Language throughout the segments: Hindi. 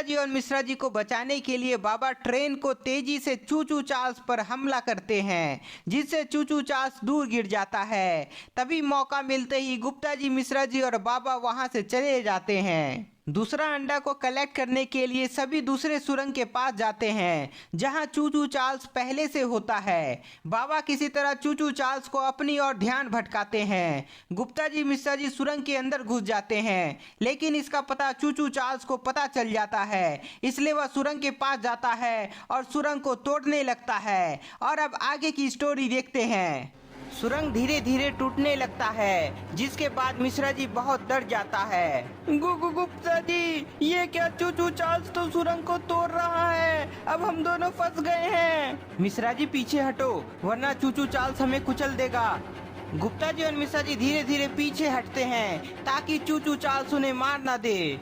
जी और मिश्रा जी को बचाने के लिए बाबा ट्रेन को तेजी से चूचू चार्ल्स पर हमला करते हैं, जिससे चूचू चार्ल्स दूर गिर जाता है। तभी मौका मिलते ही गुप्ता जी, मिश्रा जी और बाबा वहां से चले जाते हैं। दूसरा अंडा को कलेक्ट करने के लिए सभी दूसरे सुरंग के पास जाते हैं, जहां चूचू चार्ल्स पहले से होता है। बाबा किसी तरह चूचू चार्ल्स को अपनी ओर ध्यान भटकाते हैं। गुप्ता जी, मिश्रा जी सुरंग के अंदर घुस जाते हैं, लेकिन इसका पता चूचू चार्ल्स को पता चल जाता है, इसलिए वह सुरंग के पास जाता है और सुरंग को तोड़ने लगता है। और अब आगे की स्टोरी देखते हैं। सुरंग धीरे धीरे टूटने लगता है, जिसके बाद मिश्रा जी बहुत डर जाता है। गुप्ता जी, ये क्या? चूचू चार्ल्स तो सुरंग को तोड़ रहा है, अब हम दोनों फंस गए हैं। मिश्रा जी पीछे हटो, वरना चूचू चार्ल्स हमें कुचल देगा। गुप्ता जी और मिश्रा जी धीरे धीरे पीछे हटते हैं, ताकि चूचू चार्ल्स उन्हें मार ना दे।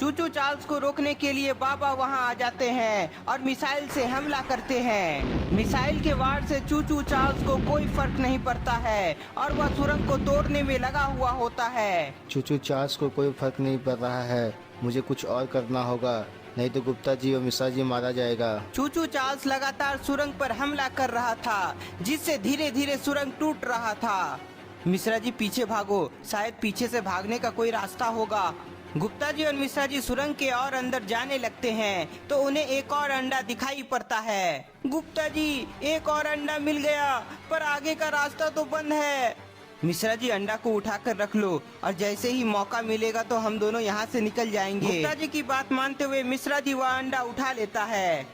चूचू चार्ल्स को रोकने के लिए बाबा वहां आ जाते हैं और मिसाइल से हमला करते हैं। मिसाइल के वार से चूचू चार्ल्स को कोई फर्क नहीं पड़ता है और वह सुरंग को तोड़ने में लगा हुआ होता है। चूचू चार्ल्स को कोई फर्क नहीं पड़ रहा है, मुझे कुछ और करना होगा, नहीं तो गुप्ता जी और मिश्रा जी मारा जाएगा। चूचू चार्ल्स लगातार सुरंग पर हमला कर रहा था, जिससे धीरे धीरे सुरंग टूट रहा था। मिश्रा जी पीछे भागो, शायद पीछे से भागने का कोई रास्ता होगा। गुप्ता जी और मिश्रा जी सुरंग के और अंदर जाने लगते हैं, तो उन्हें एक और अंडा दिखाई पड़ता है। गुप्ता जी, एक और अंडा मिल गया, पर आगे का रास्ता तो बंद है। मिश्रा जी, अंडा को उठाकर रख लो और जैसे ही मौका मिलेगा तो हम दोनों यहाँ से निकल जाएंगे। गुप्ता जी की बात मानते हुए मिश्रा जी वह अंडा उठा लेता है।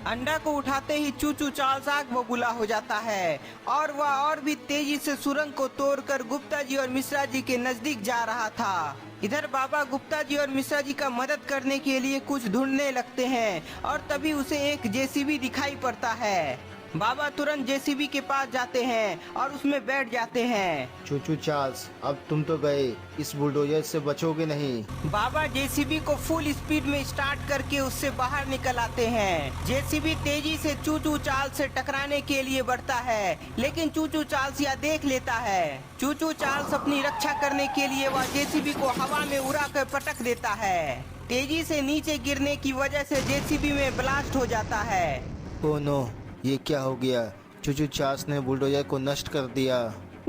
अंडा को उठाते ही चूचू चार्ल्स आग बबूला हो जाता है और वह और भी तेजी से सुरंग को तोड़कर गुप्ता जी और मिश्रा जी के नजदीक जा रहा था। इधर बाबा गुप्ता जी और मिश्रा जी का मदद करने के लिए कुछ ढूंढने लगते हैं और तभी उसे एक जेसीबी दिखाई पड़ता है। बाबा तुरंत जेसीबी के पास जाते हैं और उसमें बैठ जाते हैं। चूचू चार्ल्स, अब तुम तो गए, इस बुलडोजर से बचोगे नहीं। बाबा जेसीबी को फुल स्पीड में स्टार्ट करके उससे बाहर निकल आते हैं। जेसीबी तेजी से चूचू चार्ल्स से टकराने के लिए बढ़ता है, लेकिन चूचू चार्ल्स यह देख लेता है। चूचू चार्ल्स अपनी रक्षा करने के लिए वह जेसीबी को हवा में उड़ाकर पटक देता है। तेजी से नीचे गिरने की वजह से जेसीबी में ब्लास्ट हो जाता है। ओह नो, ये क्या हो गया? चूचू चार्ल्स ने बुलडोजर को नष्ट कर दिया।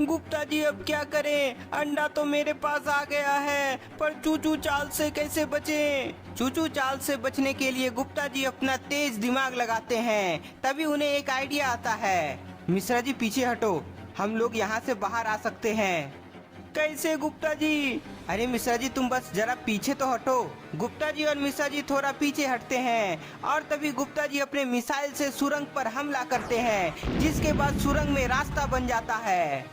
गुप्ता जी, अब क्या करें? अंडा तो मेरे पास आ गया है, पर चूचू चार्ल्स से कैसे बचें? चूचू चार्ल्स से बचने के लिए गुप्ता जी अपना तेज दिमाग लगाते हैं। तभी उन्हें एक आइडिया आता है। मिश्रा जी पीछे हटो, हम लोग यहाँ से बाहर आ सकते हैं। कैसे गुप्ता जी? अरे मिश्रा जी, तुम बस जरा पीछे तो हटो। गुप्ता जी और मिश्रा जी थोड़ा पीछे हटते हैं और तभी गुप्ता जी अपने मिसाइल से सुरंग पर हमला करते हैं, जिसके बाद सुरंग में रास्ता बन जाता है।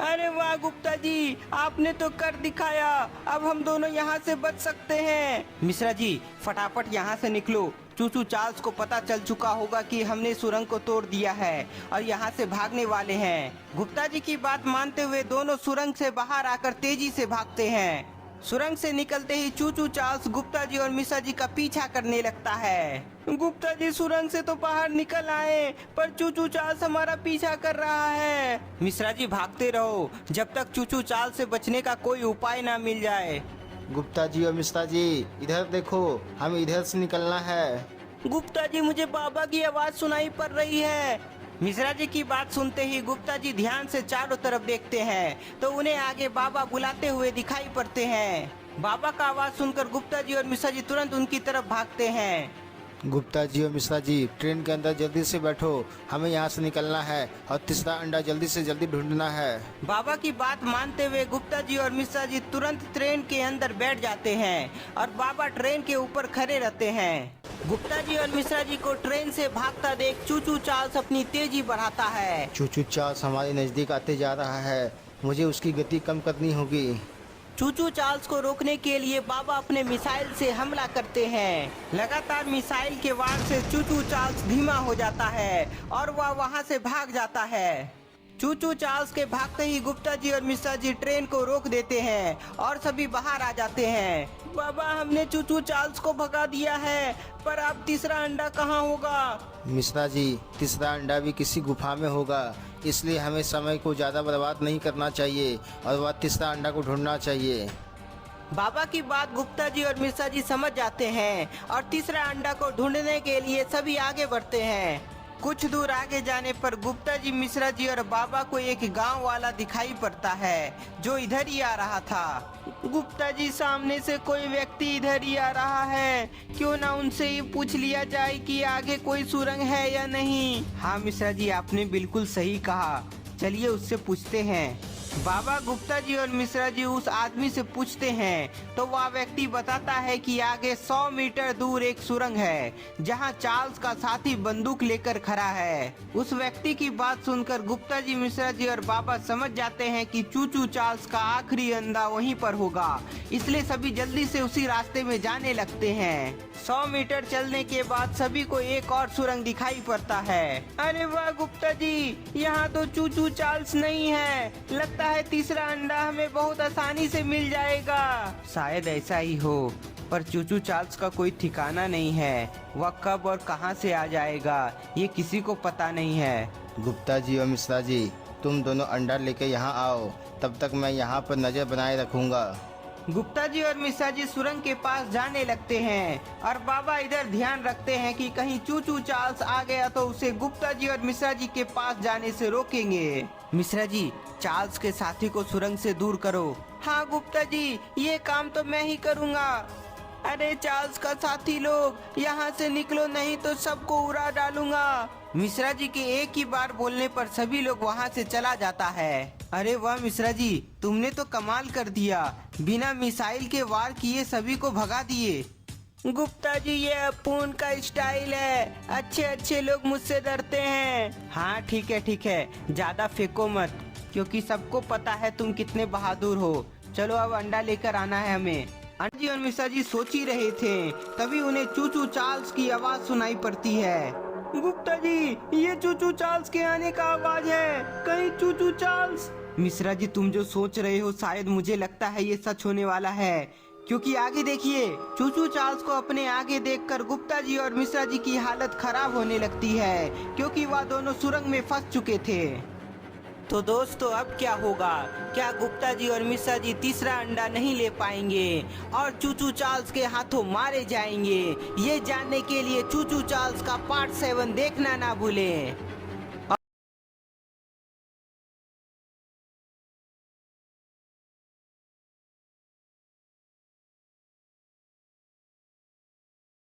अरे वाह गुप्ता जी, आपने तो कर दिखाया, अब हम दोनों यहाँ से बच सकते हैं। मिश्रा जी फटाफट यहाँ से निकलो, चूचू चार्ल्स को पता चल चुका होगा कि हमने सुरंग को तोड़ दिया है और यहाँ से भागने वाले हैं। गुप्ता जी की बात मानते हुए दोनों सुरंग से बाहर आकर तेजी से भागते हैं। सुरंग से निकलते ही चूचू चार्ल्स गुप्ता जी और मिश्रा जी का पीछा करने लगता है। गुप्ता जी, सुरंग से तो बाहर निकल आए, पर चूचू चार्ल्स हमारा पीछा कर रहा है। मिश्रा जी भागते रहो, जब तक चूचू चार्ल्स से बचने का कोई उपाय ना मिल जाए। गुप्ता जी और मिश्रा जी, इधर देखो, हमें इधर से निकलना है। गुप्ता जी, मुझे बाबा की आवाज सुनाई पड़ रही है। मिश्रा जी की बात सुनते ही गुप्ता जी ध्यान से चारों तरफ देखते हैं, तो उन्हें आगे बाबा बुलाते हुए दिखाई पड़ते हैं। बाबा का आवाज सुनकर गुप्ता जी और मिश्रा जी तुरंत उनकी तरफ भागते हैं। गुप्ता जी और मिश्रा जी, ट्रेन के अंदर जल्दी से बैठो, हमें यहाँ से निकलना है और तीसरा अंडा जल्दी से जल्दी ढूंढना है। बाबा की बात मानते हुए गुप्ता जी और मिश्रा जी तुरंत ट्रेन के अंदर बैठ जाते हैं और बाबा ट्रेन के ऊपर खड़े रहते हैं। गुप्ता जी और मिश्रा जी को ट्रेन से भागता देख चूचू चार्ल्स अपनी तेजी बढ़ाता है। चूचू चार्ल्स हमारे नजदीक आते जा रहा है, मुझे उसकी गति कम करनी होगी। चूचू चार्ल्स को रोकने के लिए बाबा अपने मिसाइल से हमला करते हैं। लगातार मिसाइल के वार से चूचू चार्ल्स धीमा हो जाता है और वह वहां से भाग जाता है। चूचू चार्ल्स के भागते ही गुप्ता जी और मिश्रा जी ट्रेन को रोक देते हैं और सभी बाहर आ जाते हैं। बाबा, हमने चूचू चार्ल्स को भगा दिया है, पर अब तीसरा अंडा कहाँ होगा? मिश्रा जी, तीसरा अंडा भी किसी गुफा में होगा, इसलिए हमें समय को ज़्यादा बर्बाद नहीं करना चाहिए और वह तीसरा अंडा को ढूंढना चाहिए। बाबा की बात गुप्ता जी और मिश्रा जी समझ जाते हैं और तीसरा अंडा को ढूंढने के लिए सभी आगे बढ़ते हैं। कुछ दूर आगे जाने पर गुप्ता जी, मिश्रा जी और बाबा को एक गांव वाला दिखाई पड़ता है जो इधर ही आ रहा था। गुप्ता जी, सामने से कोई व्यक्ति इधर ही आ रहा है, क्यों ना उनसे ही पूछ लिया जाए कि आगे कोई सुरंग है या नहीं। हाँ मिश्रा जी, आपने बिल्कुल सही कहा, चलिए उससे पूछते हैं। बाबा, गुप्ता जी और मिश्रा जी उस आदमी से पूछते हैं तो वह व्यक्ति बताता है कि आगे 100 मीटर दूर एक सुरंग है जहां चार्ल्स का साथी बंदूक लेकर खड़ा है। उस व्यक्ति की बात सुनकर गुप्ता जी, मिश्रा जी और बाबा समझ जाते हैं कि चूचू चार्ल्स का आखिरी अंडा वहीं पर होगा, इसलिए सभी जल्दी से उसी रास्ते में जाने लगते हैं। 100 मीटर चलने के बाद सभी को एक और सुरंग दिखाई पड़ता है। अरे वाह गुप्ता जी, यहाँ तो चूचू चार्ल्स नहीं है, लगता है तीसरा अंडा हमें बहुत आसानी से मिल जाएगा। शायद ऐसा ही हो, पर चूचू चार्ल्स का कोई ठिकाना नहीं है, वह कब और कहां से आ जाएगा ये किसी को पता नहीं है। गुप्ता जी और मिश्रा जी, तुम दोनों अंडा लेके यहाँ आओ, तब तक मैं यहाँ पर नजर बनाए रखूंगा। गुप्ता जी और मिश्रा जी सुरंग के पास जाने लगते हैं और बाबा इधर ध्यान रखते हैं कि कहीं चूचू चार्ल्स आ गया तो उसे गुप्ता जी और मिश्रा जी के पास जाने से रोकेंगे। मिश्रा जी, चार्ल्स के साथी को सुरंग से दूर करो। हाँ गुप्ता जी, ये काम तो मैं ही करूँगा। अरे चार्ल्स का साथी लोग, यहाँ से निकलो नहीं तो सबको उड़ा डालूंगा। मिश्रा जी के एक ही बार बोलने पर सभी लोग वहाँ से चला जाता है। अरे वाह मिश्रा जी, तुमने तो कमाल कर दिया, बिना मिसाइल के वार किए सभी को भगा दिए। गुप्ता जी, ये अपूर्ण का स्टाइल है, अच्छे अच्छे लोग मुझसे डरते हैं। हाँ ठीक है, ज्यादा फेंको मत, क्योंकि सबको पता है तुम कितने बहादुर हो। चलो अब अंडा लेकर आना है हमें। अंडा जी और मिश्रा जी सोच ही रहे थे, तभी उन्हें चूचू चार्ल्स की आवाज सुनाई पड़ती है। गुप्ता जी, ये चूचू चार्ल्स के आने का आवाज है, कहीं चूचू चार्ल्स। मिश्रा जी, तुम जो सोच रहे हो शायद मुझे लगता है ये सच होने वाला है, क्योंकि आगे देखिए। चूचू चार्ल्स को अपने आगे देखकर गुप्ता जी और मिश्रा जी की हालत खराब होने लगती है, क्योंकि वह दोनों सुरंग में फंस चुके थे। तो दोस्तों, अब क्या होगा? क्या गुप्ता जी और मिश्रा जी तीसरा अंडा नहीं ले पाएंगे और चूचू चार्ल्स के हाथों मारे जाएंगे? ये जानने के लिए चूचू चार्ल्स का पार्ट 7 देखना ना भूलें।